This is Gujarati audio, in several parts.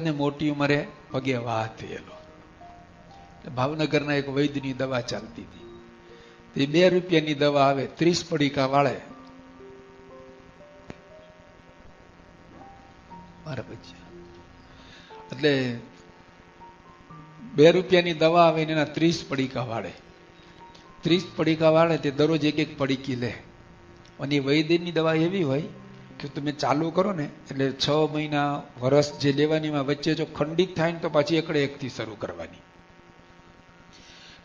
ને મોટી ઉંમરે પગે વાહ થયેલો. ભાવનગરના એક વૈદ્યની દવા ચાલતી હતી. તે 2 રૂપિયાની દવા આવે, 30 પડીકા વાળે. મારા પછી એટલે 2 રૂપિયાની દવા આવે ને એના 30 પડીકા વાળે. 30 પડીકા વાળે તે દરરોજ એક પડીકી લે. અને વૈદ્યની દવા એવી હોય કે તમે ચાલુ કરો ને એટલે 6 મહિના વર્ષ જે લેવાની વચ્ચે જો ખંડિત થાય ને તો પાછી એકડે એકથી શરૂ કરવાની.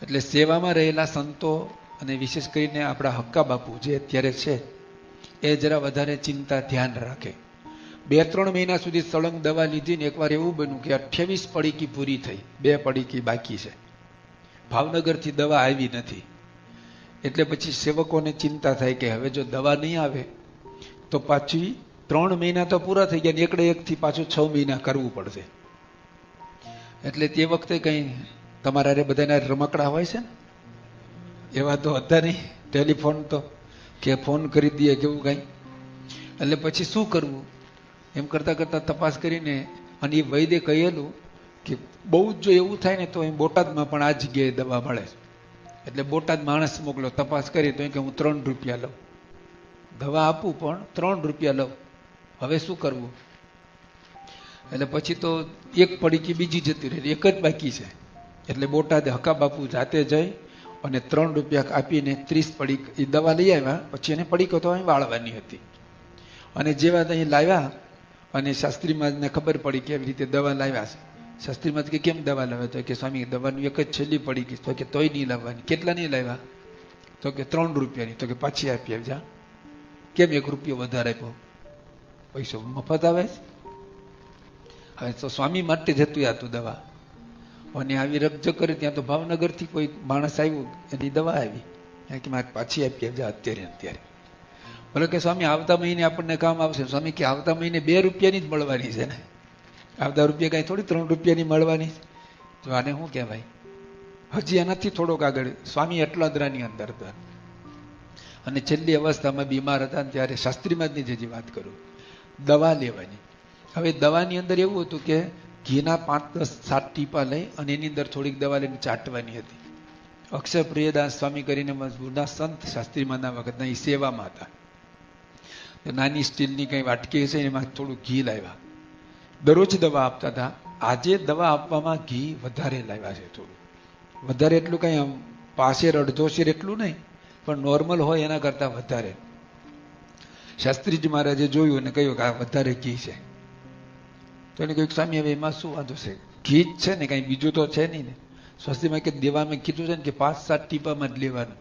એટલે સેવામાં રહેલા સંતો અને વિશેષ કરીને આપણા હક્કા બાપુ જે અત્યારે છે એ જરા વધારે ચિંતા ધ્યાન રાખે. 2-3 મહિના સુધી સળંગ દવા લીધી ને એકવાર એવું બન્યું કે 28 પડીકી પૂરી થઈ, 2 પડીકી બાકી છે. ભાવનગરથી દવા આવી નથી. એટલે પછી સેવકોને ચિંતા થાય કે હવે જો દવા નહીં આવે તો પાછી 3 મહિના તો પૂરા થઈ ગયા, એકડે એકથી પાછું 6 મહિના કરવું પડશે. એટલે તે વખતે કઈ તમારા બધાના રમકડા હોય છે ને, એવા તો હતા નહીં, ટેલિફોન તો કે ફોન કરી દઈએ કેવું કઈ. એટલે પછી શું કરવું એમ કરતા કરતા તપાસ કરીને, અને એ વૈદ્ય કહેલું કે બહુ જ જો એવું થાય ને તો અહીં બોટાદમાં પણ આ જગ્યાએ દવા મળે. એટલે બોટાદ માણસ મોકલો, તપાસ કરી તો કે હું 3 રૂપિયા લઉં, દવા આપું પણ 3 રૂપિયા લઉં. હવે શું કરવું? એટલે પછી તો એક પડીકી બીજી જતી રહી, એક જ બાકી છે. એટલે બોટાદ હકા બાપુ જાતે જઈ અને 3 રૂપિયા આપીને 30 પડીક એ દવા લઈ આવ્યા. પછી એને પડીકો તો અહીં વાળવાની હતી. અને જેવા અહીં લાવ્યા અને શાસ્ત્રીમાં ખબર પડી કે એવી રીતે દવા લાવ્યા છે. શાસ્ત્રીમાં કે કેમ દવા લાવ્યા? તો કે સ્વામી દવાની એક જ છેલ્લી પડી ગઈ. તો કે તોય નહીં લાવવાની. કેટલા નહીં લાવ્યા? તો કે 3 રૂપિયાની. તો કે પાછી આપી આવજા. કેમ 1 રૂપિયો વધારે આપ્યો? પૈસો મફત આવે છે. હવે તો સ્વામી માટે જતું હતું દવા. અને આવી રકજ કરી ત્યાં તો ભાવનગરથી કોઈ માણસ આવ્યું, એની દવા આવી કે મારે પાછી આપી આવજા અત્યારે. બોલો કે સ્વામી આવતા મહિને આપણને કામ આવશે. સ્વામી કે આવતા મહિને 2 રૂપિયાની જ મળવાની છે ને, આવતા રૂપિયા કઈ થોડી 3 રૂપિયાની મળવાની. તો આને શું કહેવાય? હજી એનાથી થોડોક આગળ સ્વામી એટલાદરાની અંદર હતા અને છેલ્લી અવસ્થામાં બીમાર હતા ત્યારે શાસ્ત્રીમાં જ જે વાત કરું, દવા લેવાની. હવે દવાની અંદર એવું હતું કે ઘીના 5-10-7 ટીપા લઈ અને એની અંદર થોડીક દવા લઈને ચાટવાની હતી. અક્ષર પ્રિયદાસ સ્વામી કરીને મજબૂરના સંત શાસ્ત્રીમાંના વખતના એ સેવામાં હતા. નાની સ્ટીલની કઈ વાટકી છે એમાં થોડું ઘી લાવ્યા. દરરોજ દવા આપતા હતા. આજે દવા આપવામાં ઘી વધારે લાવ્યા છે. થોડું વધારે એટલું કઈ પાસેર અડધો શેર એટલું નહીં, પણ નોર્મલ હોય એના કરતા વધારે. શાસ્ત્રીજી મહારાજે જોયું અને કહ્યું કે આ વધારે ઘી છે. તો એને કહ્યું સ્વામી હવે એમાં શું વાંધો છે? ઘી જ છે ને, કઈ બીજું તો છે નહીં ને. સ્વસ્તિમાં કે દેવામાં કીધું છે ને કે 5-7 ટીપામાં જ લેવાનું.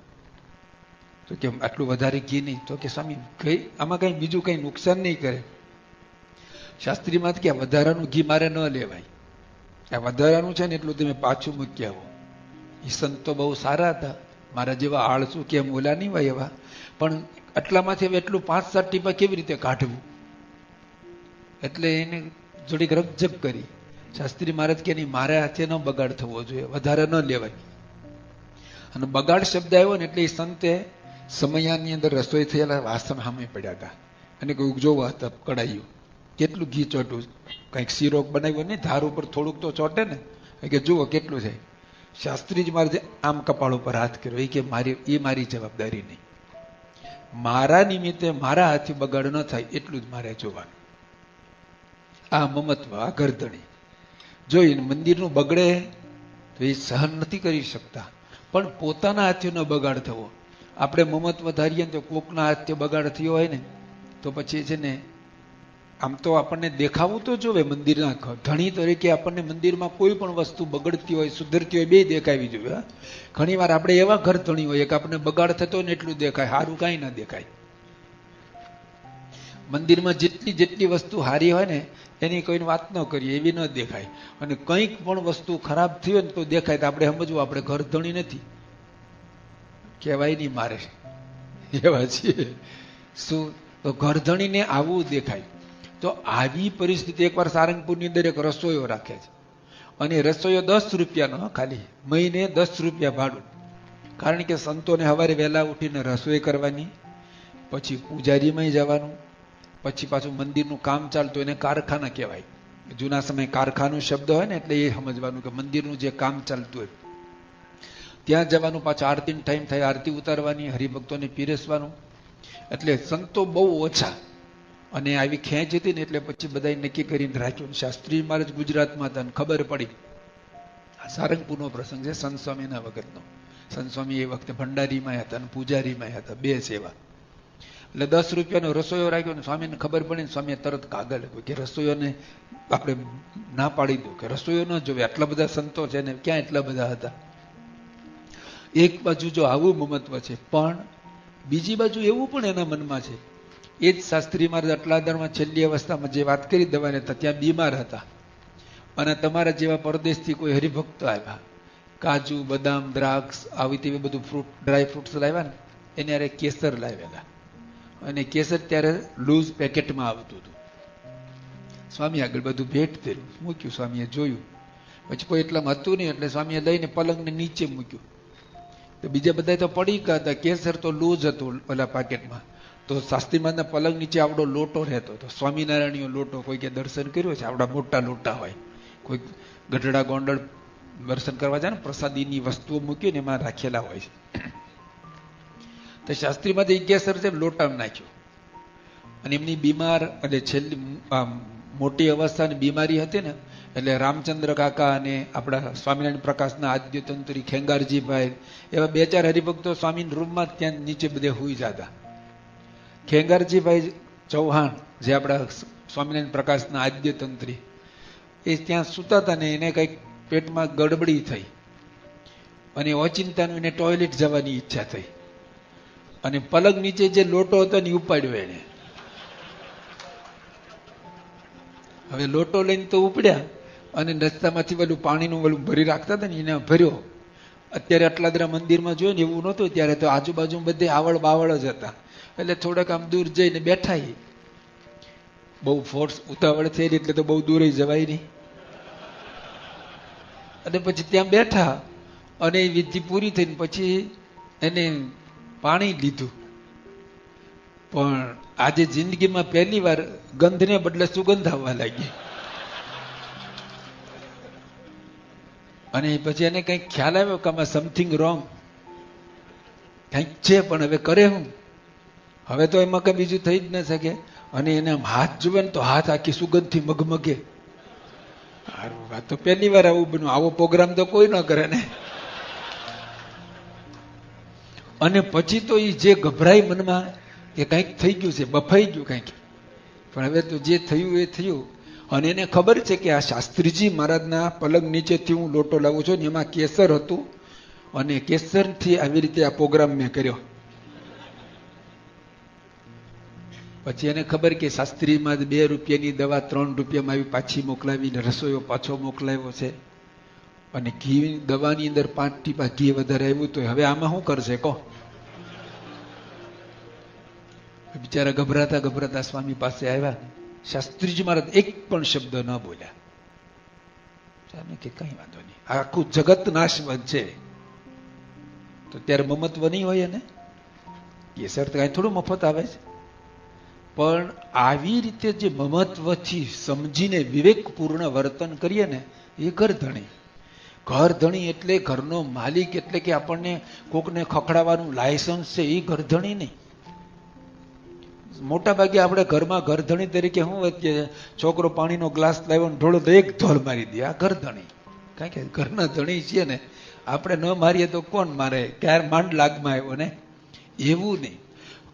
તો કે આટલું વધારે ઘી નહીં. તો કે સ્વામી આમાં કઈ બીજું કઈ નુકસાન નહીં કરે. શાસ્ત્રીમાં કે વધારાનું ઘી મારે ન લેવાય, આ વધારાનું છે ને એટલું તમે પાછું મૂકી આવો. એ સંતો બહુ સારા હતા, મારા જેવા આળસુ કે ઓલા નહીં હોય એવા. પણ આટલામાંથી હવે એટલું 5-7 ટીપા કેવી રીતે કાઢવું? એટલે એને થોડીક રકજબ કરી. શાસ્ત્રી મહારાજ કે નહીં, મારે હાથે ન બગાડ થવો જોઈએ, વધારે ન લેવાય. અને બગાડ શબ્દ આવ્યો ને એટલે એ સંતે સમયાની અંદર રસોઈ થયેલા વાસણ સામે પડ્યા હતા અને કોઈ જોવા હતા કડાયું કેટલું ઘી ચોટ્યું. કંઈક શીરો બનાવ્યો નહીં, ધાર ઉપર થોડુંક તો ચોટે ને, કે જુઓ કેટલું છે. શાસ્ત્રીજી મહારાજે આમ કપાળ ઉપર હાથ કર્યો. એ કે મારી જવાબદારી નહીં, મારા નિમિત્તે મારા હાથથી બગાડ ન થાય એટલું જ મારે જોવાનું. આ મમત્વ, આ ગરદણી જોઈને મંદિરનું બગડે તો એ સહન નથી કરી શકતા, પણ પોતાના હાથે ન બગાડ થવો. આપણે મમત્વ ધારીએ ને તો કોકના હાથે બગાડ થયો હોય ને તો પછી છે ને, આમ તો આપણને દેખાવું તો જોવે મંદિરના ધણી તરીકે. આપણને મંદિરમાં કોઈ પણ વસ્તુ બગડતી હોય સુધરતી હોય બે દેખાવી જોઈએ. ઘણી વાર આપણે એવા ઘર ધણી હોય કે આપણને બગાડ થતો હોય ને એટલું દેખાય, સારું કાંઈ ના દેખાય. મંદિરમાં જેટલી વસ્તુ સારી હોય ને એની કોઈને વાત ન કરીએ એવી ન દેખાય. અને કંઈક પણ વસ્તુ ખરાબ થઈ હોય ને તો દેખાય. તો આપણે સમજવું આપણે ઘર ધણી નથી, કહેવાય નહીં મારે એવા છીએ. શું તો ઘર ધણીને આવું દેખાય. તો આવી પરિસ્થિતિ એકવાર સારંગપુરની અંદર એક રસોઈયો રાખે છે અને રસોઈયો 10 રૂપિયાનો, ખાલી મહિને 10 રૂપિયા ભાડું. કારણ કે સંતોને સવારે વહેલા ઉઠીને રસોઈ કરવાની, પછી પૂજારીમાં જવાનું, પછી પાછું મંદિરનું કામ ચાલતું, એને કારખાના કહેવાય. જૂના સમય કારખાનું શબ્દ હોય ને એટલે એ સમજવાનું કે મંદિરનું જે કામ ચાલતું હોય ત્યાં જવાનું, પાછું આરતીનો ટાઈમ થાય, આરતી ઉતારવાની, હરિભક્તોને પીરસવાનું. એટલે સંતો બહુ ઓછા, અને આવી ખેંચ હતી ને એટલે પછી બધા નક્કી કરીને રાખ્યું. શાસ્ત્રી મહારાજ ગુજરાતમાં હતા ને ખબર પડી. સારંગપુરનો પ્રસંગ છે સંત સ્વામીના વખતનો. સંત સ્વામી એ વખતે ભંડારીમાં હતા અને પૂજારીમાં હતા, બે સેવા. એટલે 10 રૂપિયાનો રસોઈયો રાખ્યો ને સ્વામીને ખબર પડી ને સ્વામીએ તરત કાગળ કે રસોઈયોને આપણે ના પાડી દો, કે રસોઈયો ન જોવે, આટલા બધા સંતો છે ને ક્યાં એટલા બધા હતા. એક બાજુ જો આવું મહત્વ છે, પણ બીજી બાજુ એવું પણ એના મનમાં છે. એ જ શાસ્ત્રી મહારાજ અટલાદરમાં છેલ્લી અવસ્થામાં જે વાત કરી દવાને હતા, ત્યાં બીમાર હતા, અને તમારા જેવા પરદેશથી કોઈ હરિભક્તો આવ્યા, કાજુ, બદામ, દ્રાક્ષ આવી તેવી બધું ફ્રૂટ, ડ્રાય ફ્રૂટ્સ લાવ્યા ને, એને અરે કેસર લાવેલા, અને કેસર ત્યારે લૂઝ પેકેટમાં આવતું હતું. સ્વામી આગળ બધું ભેટ થયેલું મૂક્યું, સ્વામીએ જોયું, પછી કોઈ એટલામાં હતું નહીં એટલે સ્વામીએ લઈને પલંગને નીચે મૂક્યું. તો બીજા બધા તો પડી ગયા હતા, કેસર તો લૂઝ હતું ઓલા પેકેટમાં. તો શાસ્ત્રી મહારાજના પલંગ નીચે આવડો લોટો રહેતો હતો, સ્વામિનારાયણીયો લોટો. કોઈ કે દર્શન કર્યો છે, આવડા મોટા લોટા હોય, કોઈ ગઢડા ગોંડલ દર્શન કરવા જાય ને, પ્રસાદીની વસ્તુઓ મૂકીને એમાં રાખેલા હોય છે. તો શાસ્ત્રી મહારાજ એ કેસર છે લોટામાં નાખ્યું, અને એમની બીમાર અને છેલ્લી મોટી અવસ્થાની બીમારી હતી ને, એટલે રામચંદ્ર કાકા અને આપણા સ્વામિનારાયણ પ્રકાશના આદ્યતંત્રી ખેંગારજીભાઈ, એવા 2-4 હરિભક્તો સ્વામીના રૂમમાં ત્યાં નીચે બધે હુઈ જતા. ખેંગારજીભાઈ ચૌહાણ, જે આપણા સ્વામિનારાયણ પ્રકાશના આદ્યતંત્રી, એ ત્યાં સૂતા હતા ને એને કંઈક પેટમાં ગડબડી થઈ, અને ઓચિંતાનું એને ટોયલેટ જવાની ઈચ્છા થઈ, અને પલંગ નીચે જે લોટો હતો ને ઉપાડ્યો એને. હવે લોટો લઈને તો ઉપડ્યા, અને રસ્તામાંથી પેલું પાણીનું ઓલું ભરી રાખતા હતા ને એને ભર્યો. અત્યારે અટલાદરા મંદિરમાં જોયું ને એવું નહોતું, ત્યારે તો આજુબાજુ બધે આવળ બાવળ જ હતા. એટલે થોડાક આમ દૂર જઈને બેઠા. બહુ ફોર્સ ઉતાવળ થયેલી એટલે તો બહુ દૂર જવાય નહીં. અને પછી ત્યાં બેઠા, અને વિધિ પૂરી થઈને પછી એને પાણી લીધું. પણ આજે જિંદગીમાં પહેલી વાર ગંધને બદલે સુગંધ આવવા લાગી. અને પછી એને કંઈક ખ્યાલ આવ્યો કે આમાં સમથિંગ રોંગ કંઈક છે, પણ હવે કરે હું? હવે તો એમાં કઈ બીજું થઈ જ ન શકે. અને એને હાથ જુએ ને તો હાથ આખી સુગંધથી મગમગે. આ તો પહેલી વાર આવું બન્યું, આવો પ્રોગ્રામ તો કોઈ ન કરે ને. અને પછી તો એ જે ગભરાય મનમાં કે કંઈક થઈ ગયું છે, બફાઈ ગયું કંઈક. પણ હવે તો જે થયું એ થયું. અને એને ખબર છે કે આ શાસ્ત્રીજી મહારાજના પલંગ નીચેથી હું લોટો લાવું છું ને એમાં કેસર હતું, અને કેસરથી આવી રીતે આ પ્રોગ્રામ મેં કર્યો. પછી એને ખબર કે શાસ્ત્રીમાં 2 રૂપિયાની દવા 3 રૂપિયામાં આવી પાછી મોકલાવીને રસોઈયો પાછો મોકલાવ્યો છે, અને ઘી દવાની અંદર 5 ટીપા ઘી વધારે આવ્યું તો હવે આમાં શું કરશે કહો? બિચારા ગભરાતા ગભરાતા સ્વામી પાસે આવ્યા. શાસ્ત્રીજી મહારાજ એક પણ શબ્દ ન બોલ્યા. સ્વામી કે કઈ વાંધો નહીં, આખું જગત નાશવંત છે. તો ત્યારે મમત્વ નહીં હોય ને, કેસર તો કઈ થોડું મફત આવે છે. પણ આવી રીતે જે મમત્વથી સમજીને વિવેકપૂર્ણ વર્તન કરીએ ને, એ ઘરધણી. ઘરધણી એટલે ઘરનો માલિક, એટલે કે આપણને કોકને ખખડાવવાનું લાયસન્સ છે, એ ઘરધણી નહીં. મોટા ભાગે આપણે ઘરમાં ઘરધણી તરીકે શું હોય, છોકરો પાણીનો ગ્લાસ લાવ્યો ને ઢોળો તો એક ધોલ મારી દે, આ ઘરધણી. કારણ કે ઘરના ધણી છીએ ને, આપણે ન મારીએ તો કોણ મારે, ક્યારે માંડ લાગમાં આવ્યો ને, એવું નહીં.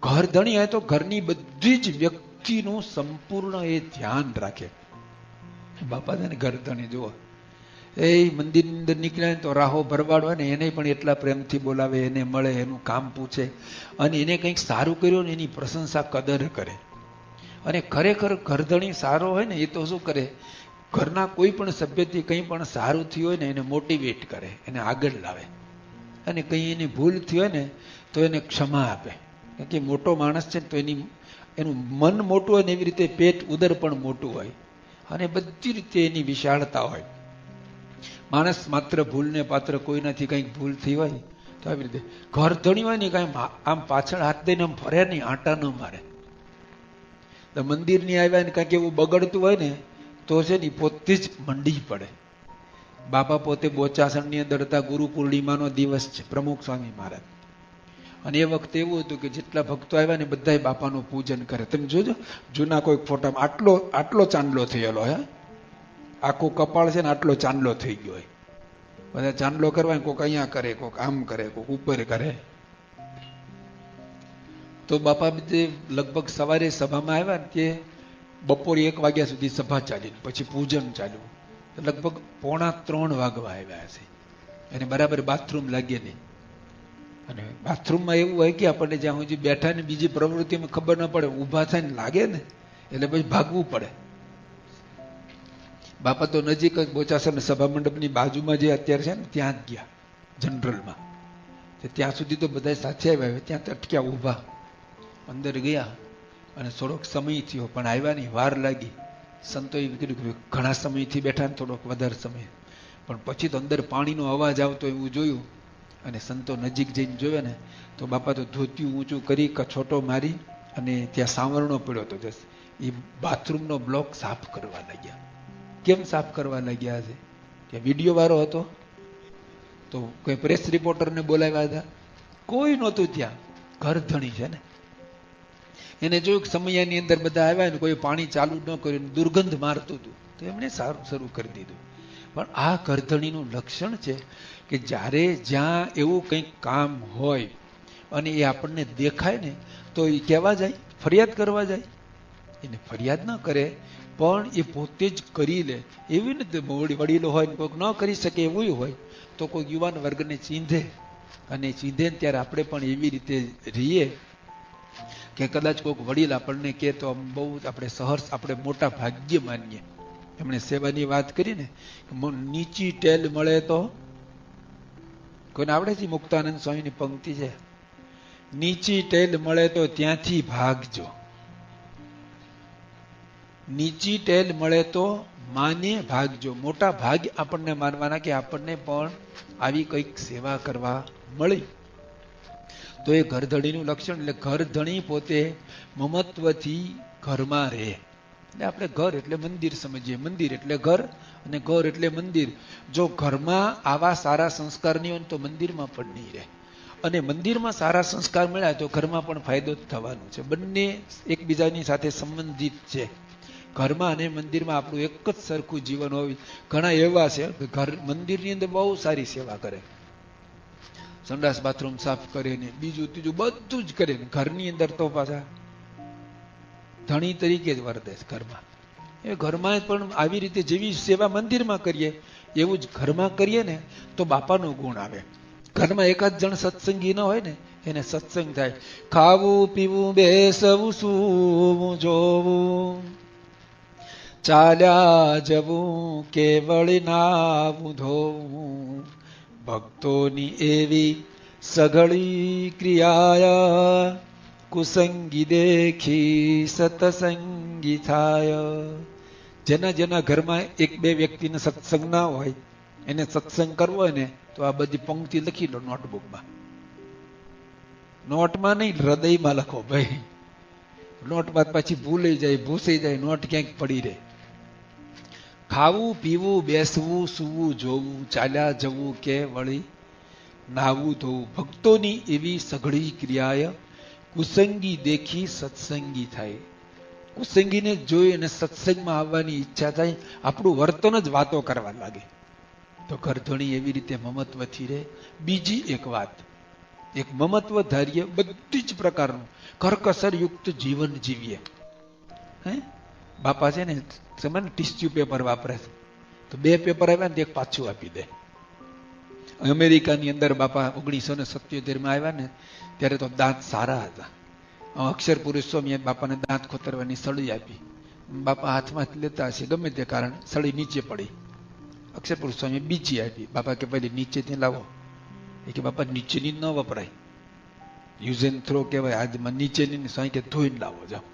ઘરધણી હોય તો ઘરની બધી જ વ્યક્તિનું સંપૂર્ણ એ ધ્યાન રાખે. બાપા ને ઘરધણી જુઓ, એ મંદિરની અંદર નીકળ્યા તો રાહો ભરવાડ હોય ને એને પણ એટલા પ્રેમથી બોલાવે, એને મળે, એનું કામ પૂછે, અને એને કંઈક સારું કર્યું ને એની પ્રશંસા કદર કરે. અને ખરેખર ઘરધણી સારો હોય ને એ તો શું કરે, ઘરના કોઈ પણ સભ્યથી કંઈ પણ સારું થયું હોય ને એને મોટિવેટ કરે, એને આગળ લાવે. અને કંઈ એની ભૂલ થઈ હોય ને તો એને ક્ષમા આપે. કારણ કે મોટો માણસ છે તો એનું મન મોટું હોય ને એવી રીતે પેટ ઉદર પણ મોટું હોય, અને બધી રીતે એની વિશાળતા હોય. માણસ માત્ર ભૂલને પાત્ર કોઈ નથી, કંઈક ભૂલ થઈ હોય તો આવી રીતે. ઘરધણી હોય ને કાંઈ આમ પાછળ હાથ દઈને આમ ફરે નહીં, આંટા ન મારે. તો મંદિરની આવ્યા ને કાંઈક એવું બગડતું હોય ને તો છે ને પોતે જ મંડી પડે. બાપા પોતે બોચાસણની અંદર હતા. ગુરુ પૂર્ણિમાનો દિવસ છે, પ્રમુખ સ્વામી મહારાજ. અને એ વખતે એવું હતું કે જેટલા ભક્તો આવ્યા ને બધા બાપાનું પૂજન કરે. તમે જોજો જૂના કોઈ ફોટામાં આટલો ચાંદલો થયેલો હે, આખું કપાળ છે ને આટલો ચાંદલો થઈ ગયો હોય. બધા ચાંદલો કરવા, કોઈક અહીંયા કરે, કોઈક આમ કરે, કોઈક ઉપર કરે. તો બાપા જે લગભગ સવારે સભામાં આવ્યા ને તે બપોરે 1 વાગ્યા સુધી સભા ચાલી, પછી પૂજન ચાલ્યું. લગભગ 2:45 વાગવા આવ્યા છે. અને બરાબર બાથરૂમ લાગે નહીં. અને બાથરૂમમાં એવું હોય કે આપણને જ્યાં સુધી બેઠા ને બીજી પ્રવૃત્તિમાં ખબર ન પડે, ઊભા થાય ને લાગે ને એટલે પછી ભાગવું પડે. બાપા તો નજીક જ બોચાસણ સભા મંડપની બાજુમાં જે અત્યારે છે ને ત્યાં જ ગયા જનરલમાં. ત્યાં સુધી તો બધા સાથે આવ્યા, ત્યાં તો અટક્યા ઊભા. અંદર ગયા અને થોડોક સમય થયો પણ આવ્યા નહીં, વાર લાગી. સંતોએ કીધું કે ઘણા સમયથી બેઠા ને થોડોક વધારે સમય. પણ પછી તો અંદર પાણીનો અવાજ આવતો એવું જોયું. અને સંતો નજીક જઈને જોયો ને તો બાપા તો ધોતિયું ઊંચું કરી, કછોટો મારી અને ત્યાં સાવરણો પડ્યો હતો. એ બાથરૂમનો બ્લોક સાફ કરવા લાગ્યા. કેમ સાફ કરવા લાગ્યા છે? ત્યાં વિડીયો વાળો હતો તો કોઈ પ્રેસ રિપોર્ટરને બોલાવ્યા હતા? કોઈ નહોતું ત્યાં. ઘર ધણી છે ને, એને જોયું કે સમયાની અંદર બધા આવ્યા ને કોઈ પાણી ચાલુ ન કર્યું, દુર્ગંધ મારતું હતું, તો એમણે સારું શરૂ કરી દીધું. પણ આ ઘરધણીનું લક્ષણ છે કે જ્યારે જ્યાં એવું કંઈક કામ હોય અને એ આપણને દેખાય ને તો એ કહેવા જાય, ફરિયાદ કરવા જાય. એને ફરિયાદ ન કરે પણ એ પોતે જ કરી લે. એવી રીતે વડીલો હોય ને કોઈક ન કરી શકે એવું હોય તો કોઈ યુવાન વર્ગને ચીંધે, અને ચીંધે ત્યારે આપણે પણ એવી રીતે રહીએ કે કદાચ કોઈક વડીલ આપણને કહે તો બહુ આપણે સહર્ષ, આપણે મોટા ભાગ્ય માનીએ. એમણે સેવાની વાત કરી ને, નીચી ટેલ મળે તો, કોઈને આવડે છે? મુક્તાનંદ સ્વામીની પંક્તિ છે, નીચી ટેલ મળે તો ત્યાંથી ભાગજો. નીચી ટેલ મળે તો માને ભાગજો. મોટા ભાગ આપણને માનવાના કે આપણને પણ આવી કંઈક સેવા કરવા મળી. તો એ ઘરધણીનું લક્ષણ. એટલે ઘરધણી પોતે મમત્વથી ઘરમાં રહે. એટલે આપણે ઘર એટલે મંદિર સમજીએ, મંદિર એટલે ઘર અને ઘર એટલે મંદિર. જો ઘરમાં આવા સારા સંસ્કાર નહીં હોય તો મંદિરમાં પણ નહીં રહે. અને મંદિરમાં સારા સંસ્કાર મળ્યા તો ઘરમાં પણ ફાયદો જ થવાનો છે. બંને એકબીજાની સાથે સંબંધિત છે. ઘરમાં અને મંદિરમાં આપણું એક જ સરખું જીવન હોય. ઘણા એવા છે કે ઘર મંદિરની અંદર બહુ સારી સેવા કરે, સંડાસ બાથરૂમ સાફ કરે ને બીજું ત્રીજું બધું જ કરે ને ઘરની અંદર તો પાછા ધણી તરીકે જ વર્તે છે ઘરમાં. એ ઘરમાં પણ આવી રીતે જેવી સેવા મંદિરમાં કરીએ એવું જ ઘરમાં કરીએ ને તો બાપાનો ગુણ આવે. ઘરમાં એકાદ જણ સત્સંગી ન હોય ને એને સત્સંગ થાય. ખાવું પીવું બેસવું સૂવું જોવું, ચાલ્યા જવું કેવળ નાવું ધોવું, ભક્તોની એવી સઘળી ક્રિયા, કુસંગી દેખી સતસંગી થાય. જેના જેના ઘરમાં 1-2 વ્યક્તિને સત્સંગ ના હોય એને સત્સંગ કરવો હોય ને તો આ બધી પંક્તિ લખી લો નોટબુકમાં. નોટમાં નહીં, હૃદયમાં લખો ભાઈ. નોટમાં પછી ભૂલાઈ જાય, ભૂસાઈ જાય, નોટ ક્યાંક પડી રહે. ખાવું પીવું બેસવું સૂવું જોવું, ચાલ્યા જવું કે વળી નાવું ધોવું, ભક્તોની એવી સઘળી ક્રિયાય, કુસંગી દેખી સત્સંગી થાય. કુસંગીને જોઈ અને સત્સંગમાં આવવાની ઈચ્છા થાય. આપણું વર્તન જ વાતો કરવા લાગે. તો ઘરધણી એવી રીતે મમત્વથી રહે. બીજી એક વાત, એક મમત્વ ધારીએ બધી જ પ્રકારનું કરકસર યુક્ત જીવન જીવીએ. હે બાપા છે ને સમય ટિશ્યુ પેપર વાપરે છે તો 2 પેપર આવ્યા ને એક પાછું આપી દે. અમેરિકાની અંદર બાપા 1977માં આવ્યા ને ત્યારે તો દાંત સારા હતા. અક્ષર પુરુષ સ્વામીએ બાપાને દાંત ખોતરવાની સળી આપી. બાપા હાથમાં લેતા હશે ગમે તે કારણ સળી નીચે પડી. અક્ષર પુરુષ સ્વામીએ બીજી આપી. બાપા કે પહેલી નીચેથી લાવો. એ કે બાપા નીચેની ન વપરાય, યુઝ એન્ડ થ્રો કહેવાય. આજમાં નીચેની સ્વામી કે ધોઈને લાવો, જાઓ.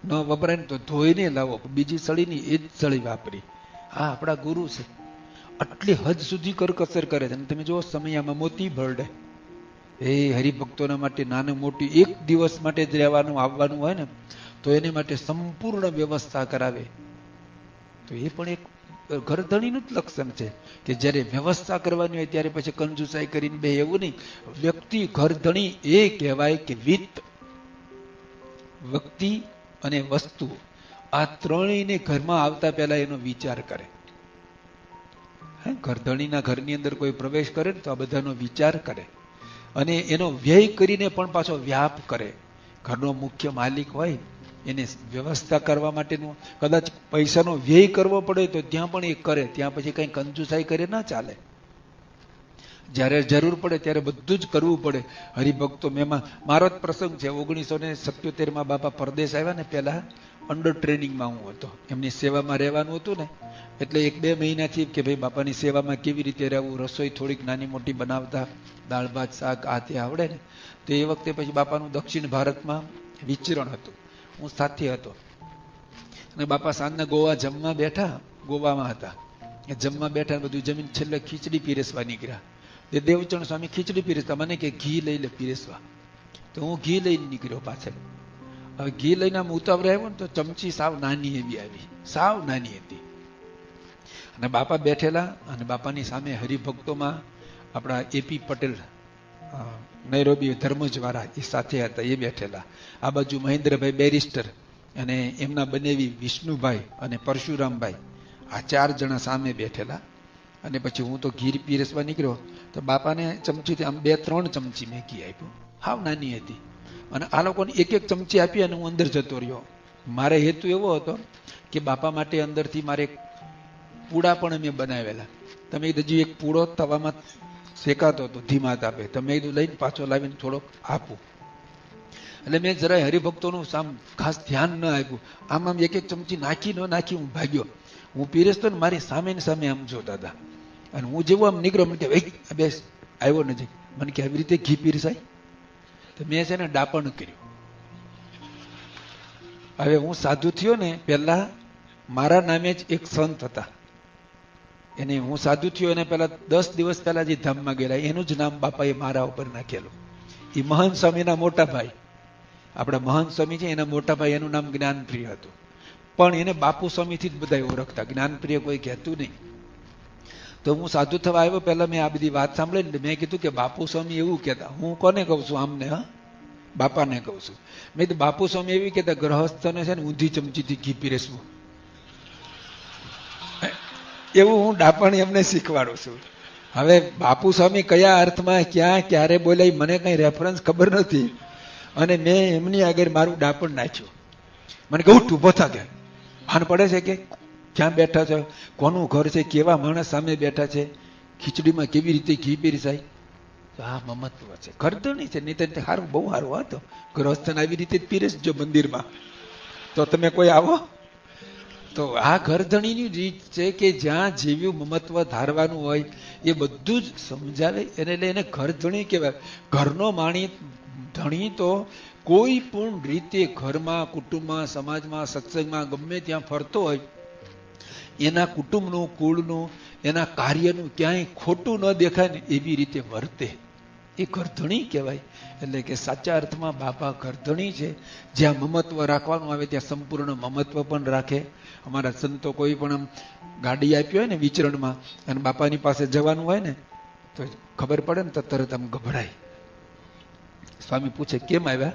ન વપરાય ને તો ધોઈને લાવો. બીજી સળીની એ જ સળી વાપરી. હા આપણા ગુરુ છે. આટલી હદ સુધી કરકસર કરે છે. અને તમે જો સમયામાં મોતી ભરડે. એ હરિભક્તોના માટે નાનું મોટી 1 દિવસ માટે જ રહેવાનું આવવાનું હોય ને તો એને માટે સંપૂર્ણ વ્યવસ્થા કરાવે. તો એ પણ એક ઘરધણીનું જ લક્ષણ છે કે જ્યારે વ્યવસ્થા કરવાની હોય ત્યારે પછી કંજુસાઈ કરીને બે, એવું નહીં. વ્યક્તિ ઘરધણી એ કહેવાય કે વિત્ત, વ્યક્તિ અને વસ્તુ આ ત્રણેયને ઘરમાં આવતા પહેલા એનો વિચાર કરે. ઘરધણીના ઘરની અંદર કોઈ પ્રવેશ કરે ને તો આ બધાનો વિચાર કરે અને એનો વ્યય કરીને પણ પાછો વ્યાપ કરે. ઘરનો મુખ્ય માલિક હોય એને વ્યવસ્થા કરવા માટેનું કદાચ પૈસાનો વ્યય કરવો પડે તો ત્યાં પણ એ કરે. ત્યાં પછી કઈ કંજુસાઈ કરે ના ચાલે. જ્યારે જરૂર પડે ત્યારે બધું જ કરવું પડે. હરિભક્તો મેમાં મારો જ પ્રસંગ છે. 1977 બાપા પરદેશ આવ્યા ને, પહેલા અંડર ટ્રેનિંગમાં હું હતો. એમની સેવામાં રહેવાનું હતું ને, એટલે 1-2 મહિનાથી કે ભાઈ બાપાની સેવામાં કેવી રીતે રહેવું, રસોઈ થોડીક નાની મોટી બનાવતા, દાળ ભાત શાક આ તે આવડે ને. તો એ વખતે પછી બાપાનું દક્ષિણ ભારતમાં વિચરણ હતું. હું સાથે હતો અને બાપા સાંજના ગોવા જમવા બેઠા. ગોવામાં હતા, જમવા બેઠા, બધું જમીન છેલ્લે ખીચડી પીરસવા નીકળ્યા. તે દેવચરણ સ્વામી ખીચડી પીરસતા, મને કે ઘી લઈ લે પીરસવા. તો હું ઘી લઈને નીકળ્યો પાછળ. હવે ઘી લઈને આમ ઉતાવળે આવ્યો ને તો ચમચી સાવ નાની એવી આવી, સાવ નાની હતી. અને બાપા બેઠેલા અને બાપાની સામે હરિભક્તોમાં આપણા એપી પટેલ નૈરોબી ધર્મજવાળા એ સાથે હતા, એ બેઠેલા. આ બાજુ મહેન્દ્રભાઈ બેરિસ્ટર અને એમના બનેવી વિષ્ણુભાઈ અને પરશુરામભાઈ, આ 4 જણા સામે બેઠેલા. અને પછી હું તો ઘી પીરસવા નીકળ્યો તો બાપાને ચમચીથી આમ 2-3 ચમચી મેં ઘી આપ્યું. હાવ નાની હતી. અને આ લોકોને 1-1 ચમચી આપી અને હું અંદર જતો રહ્યો. મારે હેતુ એવો હતો કે બાપા માટે અંદરથી મારે પૂડા પણ મેં બનાવેલા. તમે હજી એક પૂડો તવામાં શેકાતો હતો ધીમા તાપે, તમે એ લઈને પાછો લાવીને થોડોક આપું. એટલે મેં જરાય હરિભક્તોનું સામ ખાસ ધ્યાન ન આપ્યું. આમ 1-1 ચમચી નાખી ન નાખી હું ભાગ્યો. હું પીરસતો ને મારી સામે ને સામે આમ જોતા હતા. અને હું જેવું આમ નીકળ્યો, મને કે ભાઈ બેસ, આવ્યો નજીક. મને કે આવી રીતે ઘી પીરસાય? તો મેં છે ને ડાપણ કર્યું. હવે હું સાધુ થયો ને, પહેલા મારા નામે જ એક સંત હતા, એને હું સાધુ થયો એને પહેલા 10 દિવસ પહેલા જે ધામમાં ગયેલા એનું જ નામ બાપાએ મારા ઉપર નાખેલું. એ મહંત સ્વામીના મોટા ભાઈ, આપણા મહંત સ્વામી છે એના મોટા ભાઈ, એનું નામ જ્ઞાનપ્રિય હતું. પણ એને બાપુ સ્વામીથી જ બધા ઓળખતા, જ્ઞાનપ્રિય કોઈ કહેતું નહીં. તો હું સાધુ થવા આવ્યો પહેલા મેં આ બધી વાત સાંભળી, મેં કીધું કે બાપુ સ્વામી એવું કહેતા. હું કોને કહું છું? આમને, હા, બાપાને કહું છું. મેં કીધું બાપુ સ્વામી એવી કહેતા, ગ્રહસ્થને છે ને ઊંધી ચમચીથી ઘી પીરસવું. એવું હું ડાપણ એમને શીખવાડું છું. હવે બાપુ સ્વામી કયા અર્થમાં ક્યાં ક્યારે બોલ્યા મને કઈ રેફરન્સ ખબર નથી. અને મેં એમની આગળ મારું ડાપણ નાખ્યું. મને કહું ઉભો થા, કે ભાન પડે છે કે ક્યાં બેઠા છે, કોનું ઘર છે, કેવા માણસ સામે બેઠા છે, ખીચડીમાં કેવી રીતે ઘી પીરસાય. તો આ મમત્વ છે, ઘરધણી છે. નહીં તો સારું, બહુ સારું હતો. ગૃહસ્થને આવી રીતે જ પીરસજો મંદિરમાં, તો તમે કોઈ આવો. તો આ ઘરધણીની રીત છે કે જ્યાં જેવું મમત્વ ધારવાનું હોય એ બધું જ સમજાવે. એને ઘરધણી કહેવાય. ઘરનો માણી ધણી તો કોઈ પણ રીતે ઘરમાં, કુટુંબમાં, સમાજમાં, સત્સંગમાં ગમે ત્યાં ફરતો હોય, એના કુટુંબનું, કુળનું, એના કાર્યનું ક્યાંય ખોટું ન દેખાય ને એવી રીતે વર્તે, એ ઘરધણી કહેવાય. એટલે કે સાચા અર્થમાં બાપા ઘરધણી છે. જ્યાં મમત્વ રાખવાનું આવે ત્યાં સંપૂર્ણ મમત્વ પણ રાખે. અમારા સંતો કોઈ પણ આમ ગાડી આપી હોય ને વિચરણમાં અને બાપાની પાસે જવાનું હોય ને તો ખબર પડે ને તો તરત આમ ગભરાય. સ્વામી પૂછે કેમ આવ્યા?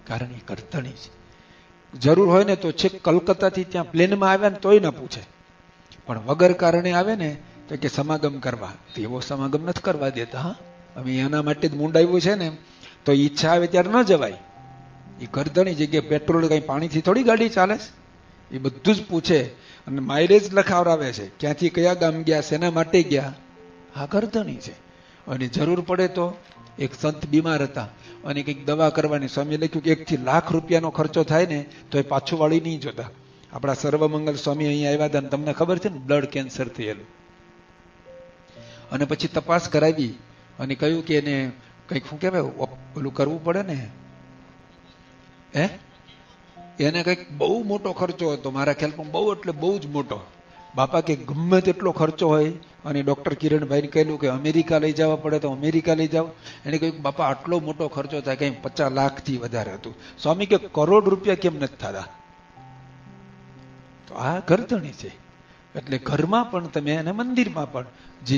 કારણ એ ઘરધણી છે. જરૂર હોય ને તો છેક કલકત્તાથી ત્યાં પ્લેનમાં આવ્યા ને તોય ના પૂછે. પણ વગર કારણે આવે ને તો કે સમાગમ કરવા, એવો સમાગમ નથી કરવા દેતા. હા, હવે એના માટે જ મુંડાવ્યું છે ને, તો ઈચ્છા આવે ત્યારે ન જવાય. એ ઘરધણી જગ્યાએ પેટ્રોલ કઈ પાણીથી થોડી ગાડી ચાલે છે. એ બધું જ પૂછે અને માઇલેજ લખાવડાવે છે, ક્યાંથી કયા ગામ ગયા, શેના માટે ગયા. આ ઘરધણી છે. અને જરૂર પડે તો એક સંત બીમાર હતા અને કંઈક દવા કરવાની, સ્વામી લખ્યું કે 1 થી લાખ રૂપિયાનો ખર્ચો થાય ને તો એ પાછું વાળી નહીં જોતા. આપણા સર્વમંગલ સ્વામી અહીંયા આવ્યા હતા, તમને ખબર છે ને, બ્લડ કેન્સર થયેલું. અને પછી તપાસ કરાવી અને કહ્યું કે એને કંઈક શું કહેવાય ઓલું કરવું પડે ને, એને કંઈક બહુ મોટો ખર્ચો હતો. મારા ખ્યાલમાં બહુ એટલે બહુ જ મોટો. બાપા કે ગમે તેટલો ખર્ચો હોય, અને ડોક્ટર કિરણભાઈને કહેલું કે અમેરિકા લઈ જવા પડે તો અમેરિકા લઈ જાઓ. એને કહ્યું બાપા આટલો મોટો ખર્ચો થાય, કંઈ 50 લાખથી વધારે હતું. સ્વામી કે કરોડ રૂપિયા કેમ નથી થતા? તો તો આ ઘરધણી છે. એટલે ઘરમાં પણ તમે અને મંદિરમાં પણ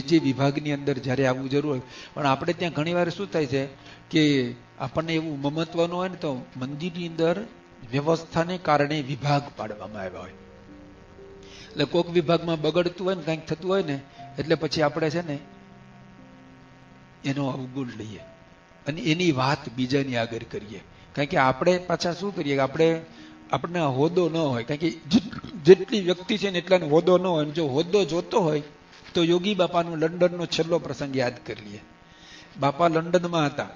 જે વિભાગની અંદર જ્યારે આવવું જરૂર હોય. પણ આપણે ત્યાં ઘણી વાર શું થાય છે કે આપણને એવું મમત્વનું હોય ને તો મંદિરની અંદર વ્યવસ્થાને કારણે વિભાગ પાડવામાં આવ્યા હોય. એટલે કોઈક વિભાગમાં બગડતું હોય ને કંઈક થતું હોય ને એટલે પછી આપણે છે ને એનો અવગુણ લઈએ અને એની વાત બીજાની આગળ કરીએ. કારણ કે આપણે પાછા શું કરીએ કે આપણને હોદ્દો ન હોય. કારણ કે જેટલી વ્યક્તિ છે ને એટલાને હોદ્દો ન હોય. જો હોદ્દો જોતો હોય તો યોગી બાપાનો લંડનનો છેલ્લો પ્રસંગ યાદ કરી લઈએ. બાપા લંડનમાં હતા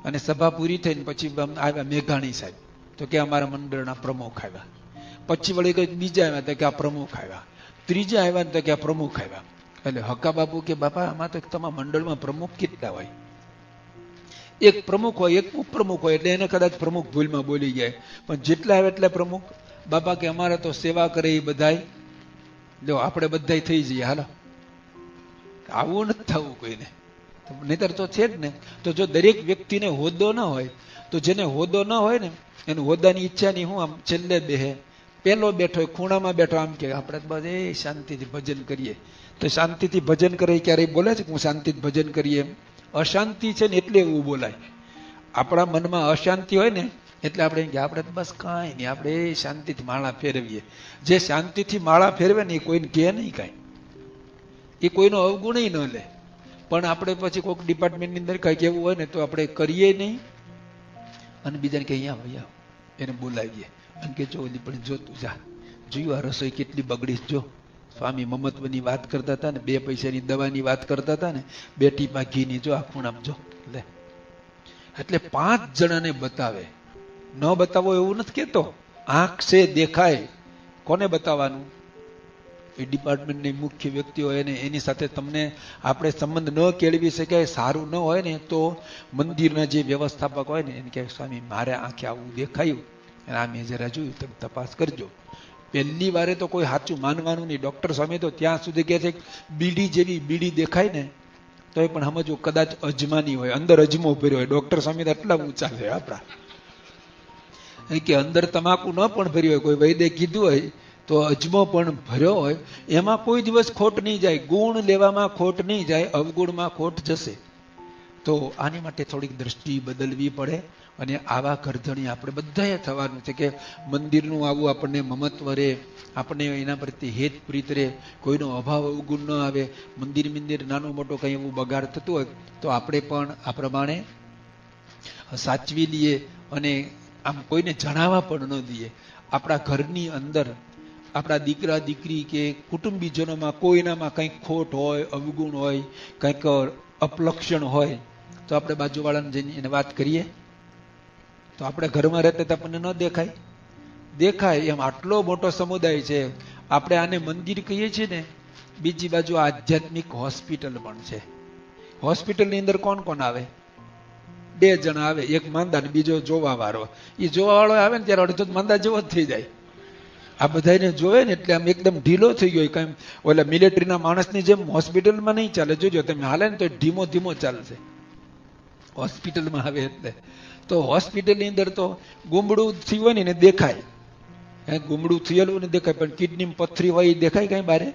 અને સભા પૂરી થઈને પછી આવ્યા મેઘાણી સાહેબ, તો કે અમારા મંડળના પ્રમુખ આવ્યા. પછી વળી કંઈક બીજા આવ્યા તો કે આ પ્રમુખ આવ્યા. ત્રીજા આવ્યા તો કે આ પ્રમુખ આવ્યા. એટલે હક્કા બાપુ કે બાપા આમાં તો તમારા મંડળમાં પ્રમુખ કેટલા હોય? એક પ્રમુખ હોય, એક ઉપપ્રમુખ હોય, એટલે એને કદાચ પ્રમુખ ભૂલમાં બોલી જાય, પણ જેટલા આવે એટલા પ્રમુખ. બાપા કે અમારે તો સેવા કરે એ બધાય, જો આપણે બધાય થઈ જઈએ. હાલો, આવું નથી થવું કોઈને, નહીતર તો છે જ ને. તો જો દરેક વ્યક્તિને હોદ્દો ન હોય તો જેને હોદ્દો ન હોય ને એનું હોદ્દાની ઈચ્છા નહીં. હું આમ છેલ્લે બેહે, પેલો બેઠો હોય ખૂણામાં બેઠો, આમ કે આપણે બસ એ શાંતિથી ભજન કરીએ. તો શાંતિથી ભજન કરે ક્યારેય બોલે છે કે હું શાંતિથી ભજન કરીએ? એમ અશાંતિ છે ને એટલે એવું બોલાય. આપણા મનમાં અશાંતિ હોય ને એટલે આપણે કે આપણે બસ કાંઈ નહીં, આપણે એ શાંતિથી માળા ફેરવીએ. જે શાંતિથી માળા ફેરવે ને એ કોઈને કહે નહીં કાંઈ, એ કોઈનો અવગુણ ન લે. પણ આપણે પછી કોઈક ડિપાર્ટમેન્ટની અંદર કંઈક એવું હોય ને તો આપણે કરીએ નહીં અને બીજાને કે અહીંયા ભાઈ એને બોલાવીએ અને કે જો ઓલી પણ જો તું જા, જોયું આ રસોઈ કેટલી બગડી. જો સ્વામી મમત્વની વાત કરતા હતા ને, 2 પૈસાની દવાની વાત કરતા હતા ને, 2 ટીપા ઘીની જો આ ખૂણામાં જો લે. એટલે 5 જણાને બતાવે. ન બતાવો એવું નથી કેતો, આંખ છે દેખાય. કોને બતાવવાનું? એ ડિપાર્ટમેન્ટની મુખ્ય વ્યક્તિ હોય ને એની સાથે તમને આપણે સંબંધ ન કેળવી શકાય, સારું ન હોય ને તો મંદિરના જે વ્યવસ્થાપક હોય ને એને કહે સ્વામી મારે આંખે આવું દેખાયું અને આ મેં જરા જોયું, તમે તપાસ કરજો. પહેલી વારે તો કોઈ સાચું માનવાનું નહીં. ડોક્ટર સ્વામી તો ત્યાં સુધી કહે છે બીડી જેવી બીડી દેખાય ને તો એ પણ સમજવું કદાચ અજમાની હોય, અંદર અજમો ભર્યો હોય. ડોક્ટર સ્વામી તો એટલા ઊંચા છે આપણા, કે અંદર તમાકુ ન પણ ભર્યો હોય. કોઈ વૈદ્ય કીધું હોય તો અજમો પણ ભર્યો હોય, એમાં કોઈ દિવસ ખોટ નહીં જાય. ગુણ લેવામાં ખોટ નહીં જાય, અવગુણમાં ખોટ જશે. તો આની માટે થોડીક દ્રષ્ટિ બદલવી પડે. અને આવા ઘરધણી આપણે બધાએ થવાનું છે કે મંદિરનું આવું આપણને મમત્વ રહે, આપણને એના પ્રત્યે હેત પ્રીત રહે, કોઈનો અભાવ અવગુણ ન આવે. મંદિર નાનું મોટું કંઈ એવું બગાડ થતું હોય તો આપણે પણ આ પ્રમાણે સાચવી લઈએ અને આમ કોઈને જણાવવા પણ ન દઈએ. આપણા ઘરની અંદર આપણા દીકરા દીકરી કે કુટુંબીજનોમાં કોઈનામાં કંઈક ખોટ હોય, અવગુણ હોય, કંઈક અપલક્ષણ હોય તો આપણે બાજુવાળાને જઈને એને વાત કરીએ તો આપણે ઘરમાં રહેતા તો આપણને ન દેખાય? દેખાય. એમ આટલો મોટો સમુદાય છે. આપણે આને મંદિર કહીએ છીએ ને, બીજી બાજુ આધ્યાત્મિક હોસ્પિટલ પણ છે. હોસ્પિટલની અંદર કોણ કોણ આવે? 2 જણા આવે, એક માંદા ને બીજો જોવા વાળો. એ જોવા વાળો આવે ને ત્યારે અડધો માંદા જેવો જ થઈ જાય. આ બધાને જોવે ને એટલે આમ એકદમ ઢીલો થઈ ગયો. કઈ ઓલા મિલિટરીના માણસની જેમ હોસ્પિટલમાં નહીં ચાલે. જોજો તમે, હાલે ને તો ધીમો ધીમો ચાલશે. હોસ્પિટલમાં આવે એટલે તો હોસ્પિટલની અંદર તો ગુમડું થયું હોય ને એને દેખાય, ગુમડું થયેલું ને દેખાય, પણ કિડની પથરી હોય એ દેખાય કઈ બારે?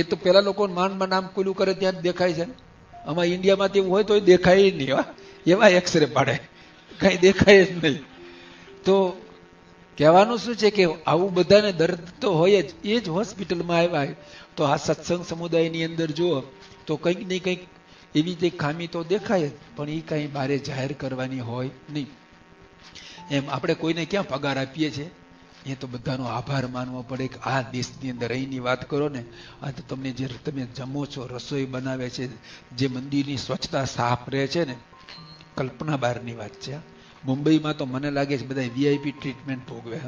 એ તો પેલા લોકો માંડમાં નામ ખુલ્લું કરે ત્યાં જ દેખાય છે. આમાં ઇન્ડિયામાં એવું હોય તો દેખાય નહીં. એવા એક્સરે પાડે, કઈ દેખાય જ નહીં. તો કહેવાનું શું છે કે આવું બધાને દર્દ તો હોય જ. એ જ હોસ્પિટલમાં આવ્યા તો આ સત્સંગ સમુદાયની અંદર જુઓ તો કંઈક ને કંઈક એવી જે ખામી તો દેખાય જ, પણ એ કંઈ બારે જાહેર કરવાની હોય નહીં. એમ આપણે કોઈને ક્યાં પગાર આપીએ છીએ? એ તો બધાનો આભાર માનવો પડે કે આ દેશની અંદર અહીંની વાત કરો ને, આ તો તમને જે તમે જમો છો, રસોઈ બનાવે છે, જે મંદિરની સ્વચ્છતા સાફ રહે છે ને, કલ્પના બહારની વાત છે. મુંબઈમાં તો મને લાગે છે બધા વીઆઈપી ટ્રીટમેન્ટ ભોગવે.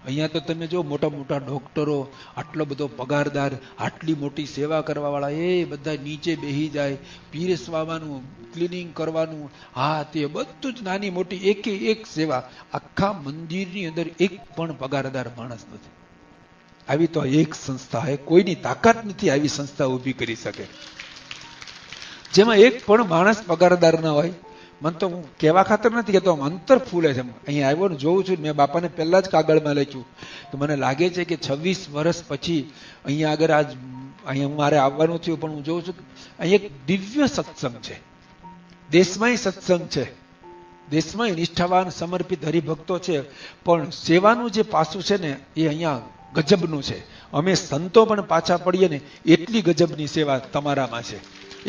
અહીંયા તો તમે જો મોટા મોટા ડોક્ટરો, આટલો બધો પગારદાર, આટલી મોટી સેવા કરવાવાળા, એ બધા નીચે બેસી જાય, પીરસવાનું, ક્લિનિંગ કરવાનું, હા તે બધું જ નાની મોટી એક સેવા. આખા મંદિરની અંદર એક પણ પગારદાર માણસ નથી. આવી તો એક સંસ્થા હે, કોઈની તાકાત નથી આવી સંસ્થા ઊભી કરી શકે જેમાં એક પણ માણસ પગારદાર ના હોય. મને તો હું કહેવા ખાતર નથી કહેતો, અંતર ફૂલે છે. અહીંયા આવ્યો ને જોઉં છું, મેં બાપાને પહેલા જ કાગળમાં લખ્યું કે મને લાગે છે કે 26 વર્ષ પછી અહીંયા આગળ આજ અહીંયા મારે આવવાનું થયું, પણ હું જોઉં છું કે અહીંયા એક દિવ્ય સત્સંગ છે, દેશમાંય સત્સંગ છે, દેશમાં નિષ્ઠાવાન સમર્પિત હરિભક્તો છે, પણ સેવાનું જે પાસું છે ને એ અહીંયા ગજબનું છે. અમે સંતો પણ પાછા પડીએ ને એટલી ગજબની સેવા તમારામાં છે,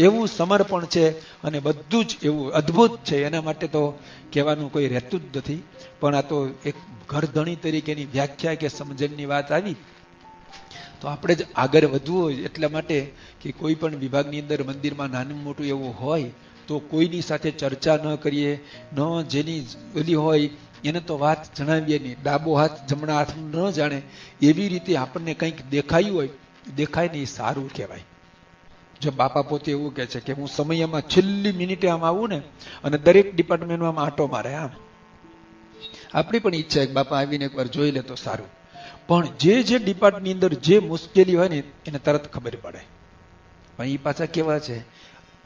એવું સમર્પણ છે અને બધું જ એવું અદ્ભુત છે. એના માટે તો કહેવાનું કોઈ રહેતું જ નથી. પણ આ તો એક ઘરધણી તરીકેની વ્યાખ્યા કે સમજણની વાત આવી, તો આપણે જ આગળ વધવું હોય એટલા માટે કે કોઈ પણ વિભાગની અંદર મંદિરમાં નાનું મોટું એવું હોય તો કોઈની સાથે ચર્ચા ન કરીએ, ન જેની ઓલી હોય એને તો વાત જણાવીએ નહીં. ડાબો હાથ જમણા હાથ ન જાણે એવી રીતે આપણને કંઈક દેખાયું હોય, દેખાય ને એ સારું કહેવાય. જો બાપા પોતે એવું કહે છે કે હું સમયમાં છેલ્લી મિનિટે આમ આવું ને અને દરેક ડિપાર્ટમેન્ટમાં આટો મારે, આમ આપણી પણ ઈચ્છા છે બાપા આવીને એકવાર જોઈ લે તો સારું. પણ જે ડિપાર્ટમેન્ટની અંદર જે મુશ્કેલી હોય ને એને તરત ખબર પડે. પણ એ પાછા કેવા છે,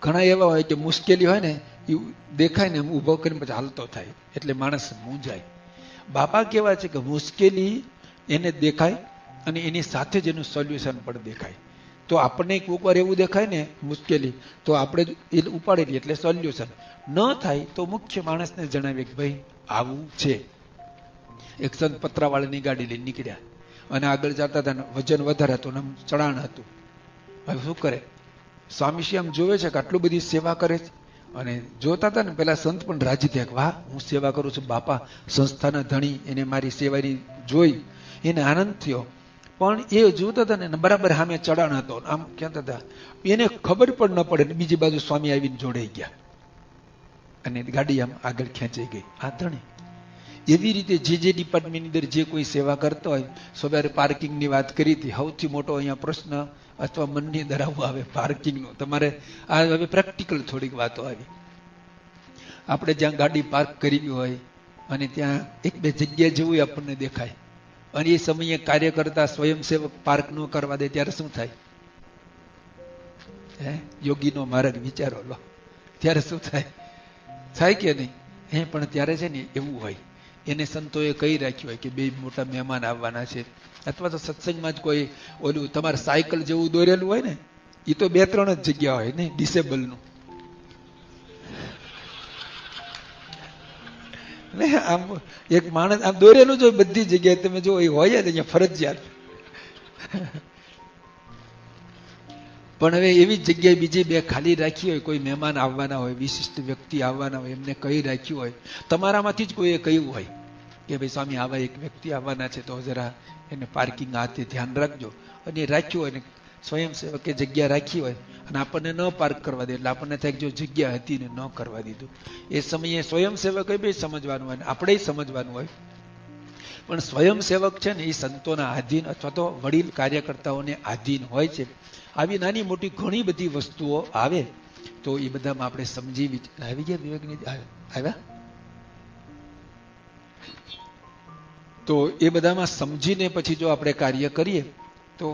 ઘણા એવા હોય કે મુશ્કેલી હોય ને એ દેખાય ને ઊભો કરીને પછી હાલતો થાય, એટલે માણસ મૂંઝાય. બાપા કેવા છે કે મુશ્કેલી એને દેખાય અને એની સાથે જ એનું સોલ્યુશન પણ દેખાય. તો આપણને કોઈક વાર એવું દેખાય ને મુશ્કેલી, તો આપણે એ ઉપાડી લઈએ એટલે સોલ્યુશન ન થાય તો મુખ્ય માણસને જણાવીએ કે ભાઈ આવું છે. એક સંત પતરાવાળાની ગાડી લઈને નીકળ્યા અને આગળ જતા હતા, વજન વધારે હતું, આમ ચડાણ હતું. હવે શું કરે, સ્વામીશ્રી આમ જોવે છે કે આટલું બધી સેવા કરે છે, અને જોતા હતા ને પેલા સંત પણ રાજી થયા કે વાહ હું સેવા કરું છું, બાપા સંસ્થાના ધણી એને મારી સેવાની જોઈ એને આનંદ થયો. પણ એ જોતા હતા ને બરાબર સામે ચડાણ હતો, આમ કહેતા હતા, એને ખબર પણ ન પડે, બીજી બાજુ સ્વામી આવીને જોડાઈ ગયા અને ગાડી આમ આગળ ખેંચાઈ ગઈ. આ ધણી એવી રીતે જે ડિપાર્ટમેન્ટની અંદર જે કોઈ સેવા કરતો હોય. સવારે પાર્કિંગની વાત કરી હતી, સૌથી મોટો અહીંયા પ્રશ્ન અથવા મનની અંદર આવું આવે પાર્કિંગનો. તમારે આ હવે પ્રેક્ટિકલ થોડીક વાતો આવી. આપણે જ્યાં ગાડી પાર્ક કરવી હોય અને ત્યાં એક બે જગ્યા જેવું આપણને દેખાય અને એ સમયે કાર્યકર્તા સ્વયંસેવક પાર્ક ન કરવા દે ત્યારે શું થાય? યોગીનો માર્ગ વિચારો લો, ત્યારે શું થાય? થાય કે નહીં? પણ ત્યારે છે ને એવું હોય, એને સંતોએ કહી રાખ્યું હોય કે બે મોટા મહેમાન આવવાના છે, અથવા તો સત્સંગમાં જ કોઈ ઓલું તમારે સાયકલ જેવું દોરેલું હોય ને, એ તો 2-3 જ જગ્યા હોય ને ડિસેબલનું. આમ એક માણસ આમ દોરેલું જ હોય બધી જગ્યાએ, તમે જો એ હોય જ અહીંયા ફરજિયાત. પણ હવે એવી જગ્યાએ બીજી 2 ખાલી રાખી હોય, કોઈ મહેમાન આવવાના હોય, વિશિષ્ટ વ્યક્તિ આવવાના હોય, એમને કહી રાખ્યું હોય, તમારામાંથી જ કોઈએ કહ્યું હોય કે ભાઈ સ્વામી આવા એક વ્યક્તિ આવવાના છે તો જરા એને પાર્કિંગ હાથે ધ્યાન રાખજો, અને રાખ્યું હોય ને સ્વયંસેવકે જગ્યા રાખી હોય અને આપણને ન પાર્ક કરવા દે, એટલે આપણને થાય જો જગ્યા હતી ને ન કરવા દીધું. એ સમયે સ્વયંસેવકે બી સમજવાનું હોય ને આપણે સમજવાનું હોય. પણ સ્વયંસેવક છે ને એ સંતોના આધીન અથવા તો વડીલ કાર્યકર્તાઓને આધીન હોય છે. આવી નાની મોટી ઘણી બધી વસ્તુઓ આવે તો એ બધામાં આપણે સમજી આવી ગયા વિવેકની આવ્યા તો એ બધામાં સમજીને પછી જો આપણે કાર્ય કરીએ તો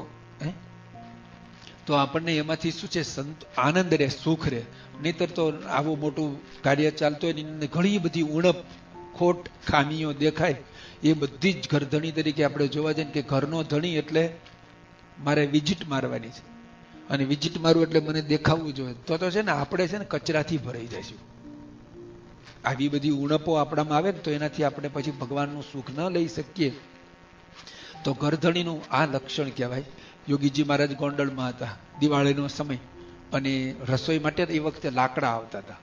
આપણને એમાંથી શું છે, આનંદ રહે, સુખ રહે. નહીતર તો આવું મોટું કાર્ય ચાલતું હોય ને ઘણી બધી ઉણપ, ખોટ, ખામીઓ દેખાય. એ બધી જ ઘરધણી તરીકે આપણે જોવા જઈએ કે ઘરનો ધણી એટલે મારે વિઝિટ મારવાની છે, અને વિઝિટ મારવું એટલે મને દેખાવું જોઈએ, તો છે ને આપણે છે ને કચરાથી ભરાઈ જઈશું. આવી બધી ઉણપો આપણામાં આવે ને તો એનાથી આપણે પછી ભગવાનનું સુખ ન લઈ શકીએ. તો ઘરધણીનું આ લક્ષણ કહેવાય. યોગીજી મહારાજ ગોંડલમાં હતા, દિવાળીનો સમય, અને રસોઈ માટે એ વખતે લાકડા આવતા હતા.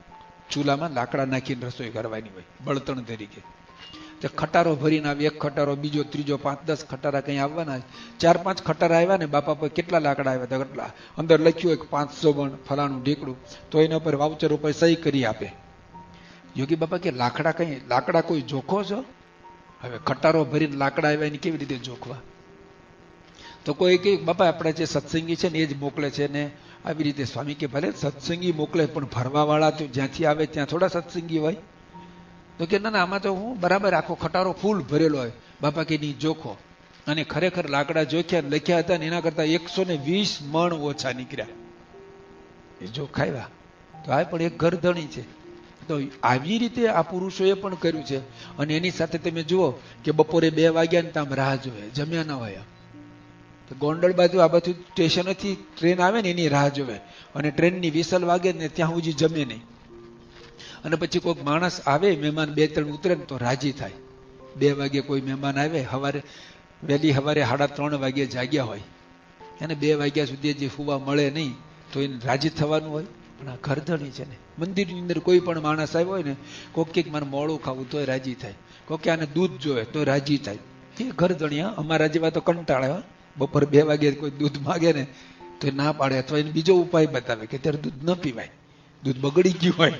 ચૂલામાં લાકડા નાખીને રસોઈ કરવાની હોય બળતણ તરીકે. તે ખટારો ભરીને આવી, એક ખટારો, બીજો, ત્રીજો, 5-10 ખટારા કંઈ આવવાના. 4-5 ખટારા આવ્યા ને બાપા પર કેટલા લાકડા આવ્યા હતા કેટલા, અંદર લખ્યું હોય 500 બણ ફલાણું ઢીકડું, તો એના ઉપર વાઉચર ઉપર સહી કરી આપે. યોગી બાપા કે લાકડા કોઈ જોખો છો? હવે ખટારો ભરીને લાકડા આવ્યા એની કેવી રીતે જોખવા? તો કોઈ કે બાપા આપણા જે સત્સંગી છે ને એ જ મોકલે છે ને આવી રીતે. સ્વામી કે ભલે સત્સંગી મોકલે પણ ભરવા વાળા તો જ્યાંથી આવે ત્યાં થોડા સત્સંગી હોય. તો કે ના આમાં તો હું બરાબર આખો ખટારો ફૂલ ભરેલો હોય. બાપા કે નહીં જોખો, અને ખરેખર લાકડા જોખ્યા લખ્યા હતા ને એના કરતા 120 મણ ઓછા નીકળ્યા. એ જોખાવ્યા. તો આ પણ એક ઘરધણી છે. તો આવી રીતે આ પુરુષોએ પણ કર્યું છે. અને એની સાથે તમે જુઓ કે બપોરે 2 વાગ્યા ને આમ રાહ જોવે, જમ્યા ન હોય. તો ગોંડલ બાજુ આ બાજુ સ્ટેશનેથી ટ્રેન આવે ને એની રાહ જોવે, અને ટ્રેનની વિસલ વાગે ને ત્યાં સુધી જમે નહીં. અને પછી કોઈક માણસ આવે, મહેમાન 2-3 ઉતરે ને તો રાજી થાય. 2 વાગે કોઈ મહેમાન આવે, વહેલી સવારે 3:30 વાગે જાગ્યા હોય, એને 2 વાગ્યા સુધી જે સુવા મળે નહીં, તો એને રાજી થવાનું હોય. પણ આ ઘરધણી છે ને, મંદિરની અંદર કોઈ પણ માણસ આવ્યો હોય ને, કોઈક કંઈક મારે મોડું ખાવું તોય રાજી થાય, કોઈક આને દૂધ જોવે તો રાજી થાય. એ ઘરધણી. અમારા જેવા તો કંટાળે. બપોર 2 વાગે કોઈ દૂધ માગે ને તો એ ના પાડે, અથવા એને બીજો ઉપાય બતાવે કે અત્યારે દૂધ ન પીવાય, દૂધ બગડી ગયું હોય,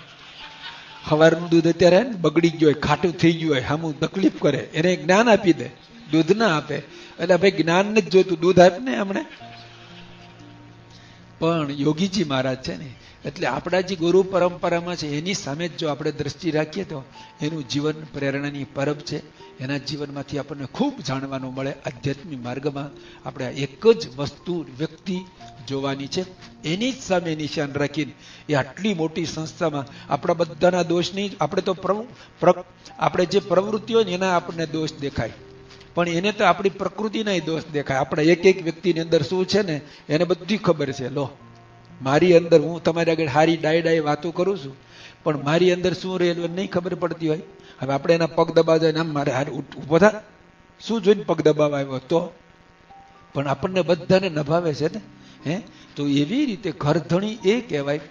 સવારનું દૂધ અત્યારે બગડી ગયું હોય, ખાટું થઈ ગયું હોય, સામું તકલીફ કરે, એને જ્ઞાન આપી દે, દૂધ ના આપે. એટલે ભાઈ જ્ઞાન નથી જોઈતું, દૂધ આપ ને હમણે. પણ યોગીજી મહારાજ છે ને, એટલે આપણા જે ગુરુ પરંપરામાં છે એની સામે જ જો આપણે દ્રષ્ટિ રાખીએ તો એનું જીવન પ્રેરણાની પરબ છે. એના જીવનમાંથી આપણને ખૂબ જાણવાનું મળે. આધ્યાત્મિક માર્ગમાં આપણે એક જ વસ્તુ વ્યક્તિ જોવાની છે, એની જ સામે નિશાન રાખીને એ આટલી મોટી સંસ્થામાં આપણા બધાના દોષ નહીં. આપણે તો આપણે જે પ્રવૃત્તિ હોય ને એના આપણને દોષ દેખાય, પણ એને તો આપણી પ્રકૃતિના દોષ દેખાય. આપણા એક વ્યક્તિની અંદર શું છે ને એને બધી ખબર છે. લો, મારી અંદર હું તમારી આગળ હારી ડાય વાતો કરું છું, પણ મારી અંદર શું રહેલું નહીં ખબર પડતી હોય. હવે આપણે એના પગ દબાવ જાય, આમ મારે હાર ઉભો થા, શું જોઈને પગ દબાવ આવ્યો તો? પણ આપણને બધાને નભાવે છે ને. તો એવી રીતે ઘરધણી એ કહેવાય.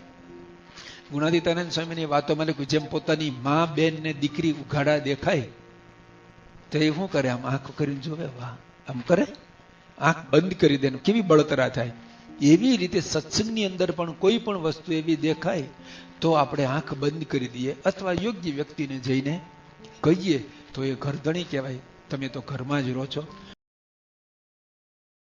ગુણાતીતાનંદ સ્વામીની વાતોમાં લખ્યું, જેમ પોતાની મા, બેન ને દીકરી ઉઘાડા દેખાય તો એ શું કરે? આમ આંખ કરીને જોવે, વાહ, આમ કરે, આંખ બંધ કરી દે, કેવી બળતરા થાય. એવી રીતે સત્સંગની અંદર પણ કોઈ પણ વસ્તુ એવી દેખાય તો આપણે આંખ બંધ કરી દઈએ, અથવા યોગ્ય વ્યક્તિને જઈને કહીએ તો એ ઘરધણી કહેવાય. તમે તો ઘરમાં જ રહો છો,